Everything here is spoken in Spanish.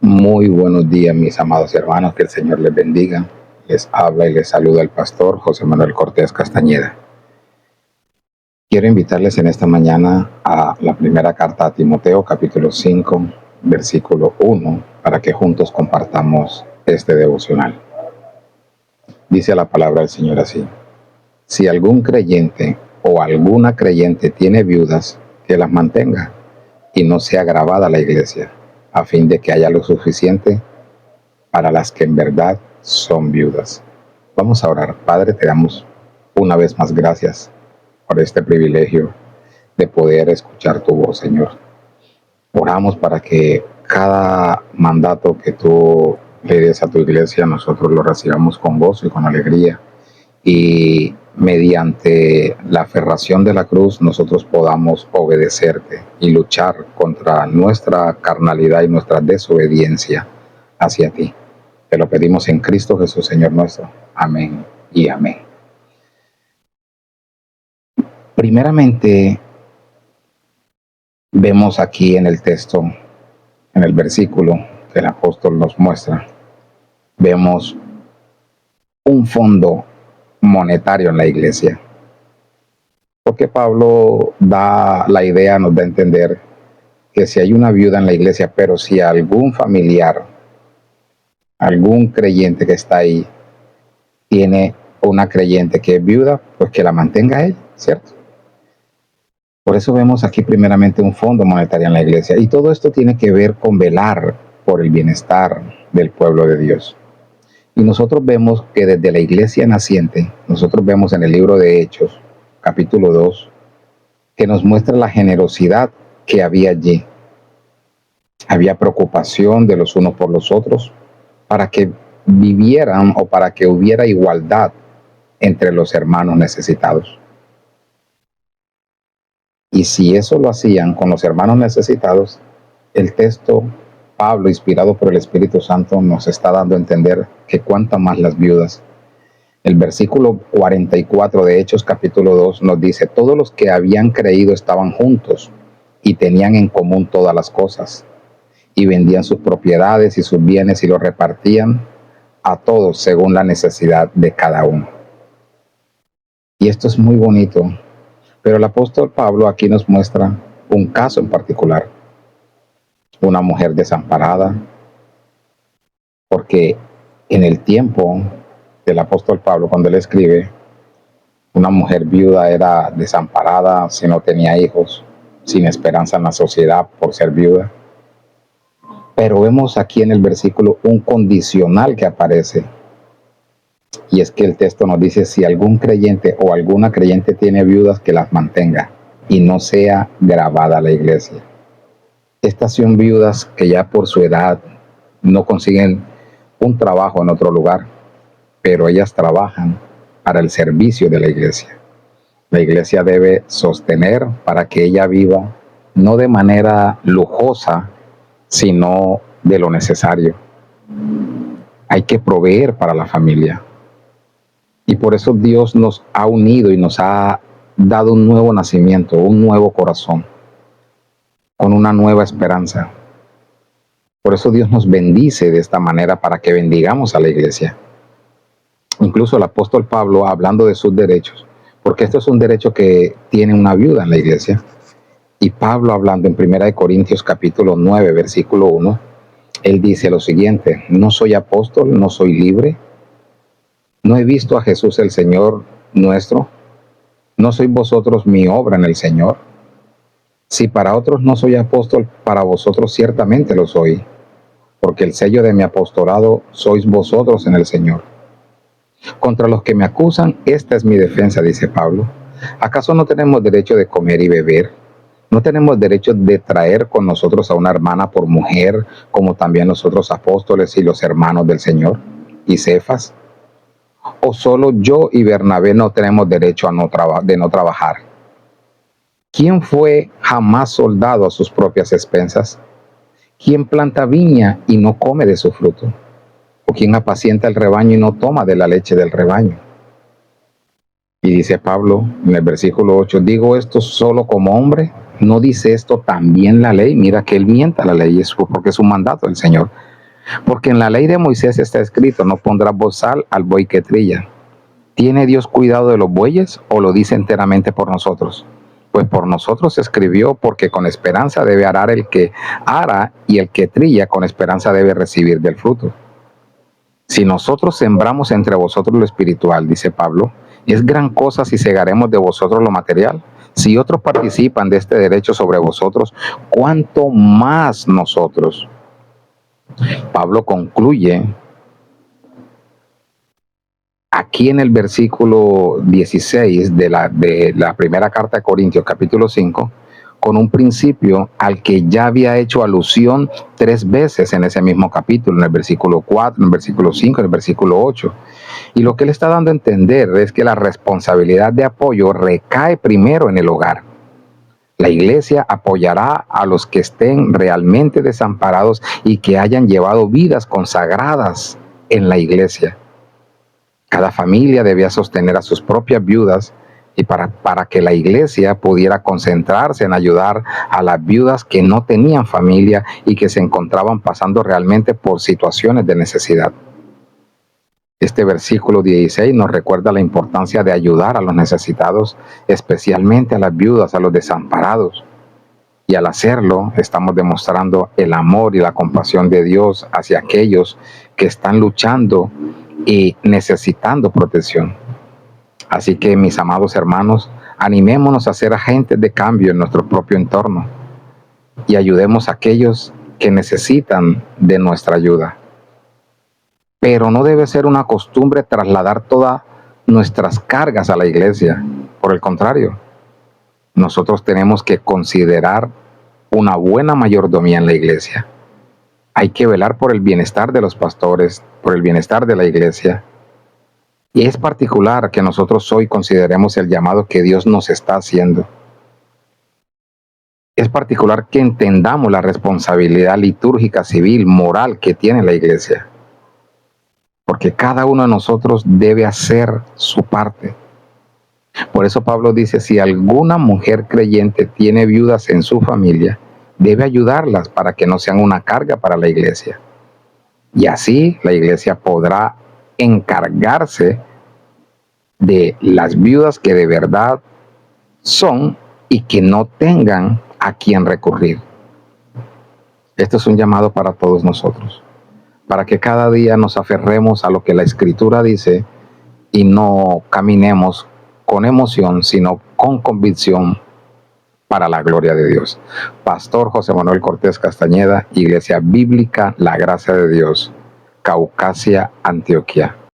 Muy buenos días, mis amados hermanos, que el Señor les bendiga. Les habla y les saluda el pastor José Manuel Cortés Castañeda. Quiero invitarles en esta mañana a la primera carta a Timoteo, capítulo 5, versículo 1, para que juntos compartamos este devocional. Dice la palabra del Señor así: si algún creyente o alguna creyente tiene viudas, que las mantenga y no sea agravada la iglesia, a fin de que haya lo suficiente para las que en verdad son viudas. Vamos a orar. Padre, te damos una vez más gracias por este privilegio de poder escuchar tu voz, Señor. Oramos para que cada mandato que tú le des a tu iglesia, nosotros lo recibamos con gozo y con alegría, y mediante la aferración de la cruz nosotros podamos obedecerte y luchar contra nuestra carnalidad y nuestra desobediencia hacia ti. Te lo pedimos en Cristo Jesús, Señor nuestro. Amén y amén. Primeramente, vemos aquí en el texto, en el versículo que el apóstol nos muestra, vemos un fondo monetario en la iglesia. Porque Pablo da la idea, nos da a entender que si hay una viuda en la iglesia, pero si algún familiar, algún creyente que está ahí, tiene una creyente que es viuda, pues que la mantenga él, ¿cierto? Por eso vemos aquí primeramente un fondo monetario en la iglesia. Y todo esto tiene que ver con velar por el bienestar del pueblo de Dios. Y nosotros vemos que desde la iglesia naciente, nosotros vemos en el libro de Hechos, capítulo 2, que nos muestra la generosidad que había allí. Había preocupación de los unos por los otros para que vivieran o para que hubiera igualdad entre los hermanos necesitados. Y si eso lo hacían con los hermanos necesitados, el texto, Pablo, inspirado por el Espíritu Santo, nos está dando a entender que cuánta más las viudas. El versículo 44 de Hechos capítulo 2 nos dice: todos los que habían creído estaban juntos y tenían en común todas las cosas, y vendían sus propiedades y sus bienes y los repartían a todos según la necesidad de cada uno. Y esto es muy bonito, pero el apóstol Pablo aquí nos muestra un caso en particular. Una mujer desamparada, porque en el tiempo del apóstol Pablo, cuando él escribe, una mujer viuda era desamparada, si no tenía hijos, sin esperanza en la sociedad por ser viuda. Pero vemos aquí en el versículo un condicional que aparece, y es que el texto nos dice: si algún creyente o alguna creyente tiene viudas, que las mantenga y no sea gravada la iglesia. Estas son viudas que ya por su edad no consiguen un trabajo en otro lugar, pero ellas trabajan para el servicio de la iglesia. La iglesia debe sostener para que ella viva no de manera lujosa, sino de lo necesario. Hay que proveer para la familia. Y por eso Dios nos ha unido y nos ha dado un nuevo nacimiento, un nuevo corazón, con una nueva esperanza. Por eso Dios nos bendice de esta manera, para que bendigamos a la iglesia. Incluso el apóstol Pablo, hablando de sus derechos, porque esto es un derecho que tiene una viuda en la iglesia, y Pablo, hablando en 1 Corintios capítulo 9, versículo 1, él dice lo siguiente: no soy apóstol, no soy libre, no he visto a Jesús el Señor nuestro, no sois vosotros mi obra en el Señor. Si para otros no soy apóstol, para vosotros ciertamente lo soy, porque el sello de mi apostolado sois vosotros en el Señor. Contra los que me acusan, esta es mi defensa, dice Pablo. ¿Acaso no tenemos derecho de comer y beber? ¿No tenemos derecho de traer con nosotros a una hermana por mujer, como también los otros apóstoles y los hermanos del Señor y Cefas? ¿O solo yo y Bernabé no tenemos derecho de no trabajar? ¿Quién fue jamás soldado a sus propias expensas? ¿Quién planta viña y no come de su fruto? ¿O quién apacienta el rebaño y no toma de la leche del rebaño? Y dice Pablo en el versículo 8: digo esto solo como hombre, ¿no dice esto también la ley? Mira que él mienta la ley, porque es un mandato del Señor. Porque en la ley de Moisés está escrito: no pondrás bozal al buey que trilla. ¿Tiene Dios cuidado de los bueyes o lo dice enteramente por nosotros? Pues por nosotros se escribió, porque con esperanza debe arar el que ara, y el que trilla con esperanza debe recibir del fruto. Si nosotros sembramos entre vosotros lo espiritual, dice Pablo, es gran cosa si segaremos de vosotros lo material. Si otros participan de este derecho sobre vosotros, ¿cuánto más nosotros? Pablo concluye aquí en el versículo 16 de la primera carta de Corintios, capítulo 5, con un principio al que ya había hecho alusión 3 veces en ese mismo capítulo, en el versículo 4, en el versículo 5, en el versículo 8. Y lo que él está dando a entender es que la responsabilidad de apoyo recae primero en el hogar. La iglesia apoyará a los que estén realmente desamparados y que hayan llevado vidas consagradas en la iglesia. Cada familia debía sostener a sus propias viudas, y para que la iglesia pudiera concentrarse en ayudar a las viudas que no tenían familia y que se encontraban pasando realmente por situaciones de necesidad. Este versículo 16 nos recuerda la importancia de ayudar a los necesitados, especialmente a las viudas, a los desamparados. Y al hacerlo, estamos demostrando el amor y la compasión de Dios hacia aquellos que están luchando y necesitando protección. Así que, mis amados hermanos, animémonos a ser agentes de cambio en nuestro propio entorno y ayudemos a aquellos que necesitan de nuestra ayuda. Pero no debe ser una costumbre trasladar todas nuestras cargas a la iglesia. Por el contrario, nosotros tenemos que considerar una buena mayordomía en la iglesia. Hay que velar por el bienestar de los pastores, por el bienestar de la iglesia. Y es particular que nosotros hoy consideremos el llamado que Dios nos está haciendo. Es particular que entendamos la responsabilidad litúrgica, civil, moral que tiene la iglesia. Porque cada uno de nosotros debe hacer su parte. Por eso Pablo dice: si alguna mujer creyente tiene viudas en su familia, debe ayudarlas para que no sean una carga para la iglesia. Y así la iglesia podrá encargarse de las viudas que de verdad son y que no tengan a quien recurrir. Esto es un llamado para todos nosotros, para que cada día nos aferremos a lo que la Escritura dice y no caminemos con emoción, sino con convicción para la gloria de Dios. Pastor José Manuel Cortés Castañeda, Iglesia Bíblica La Gracia de Dios, Caucasia, Antioquia.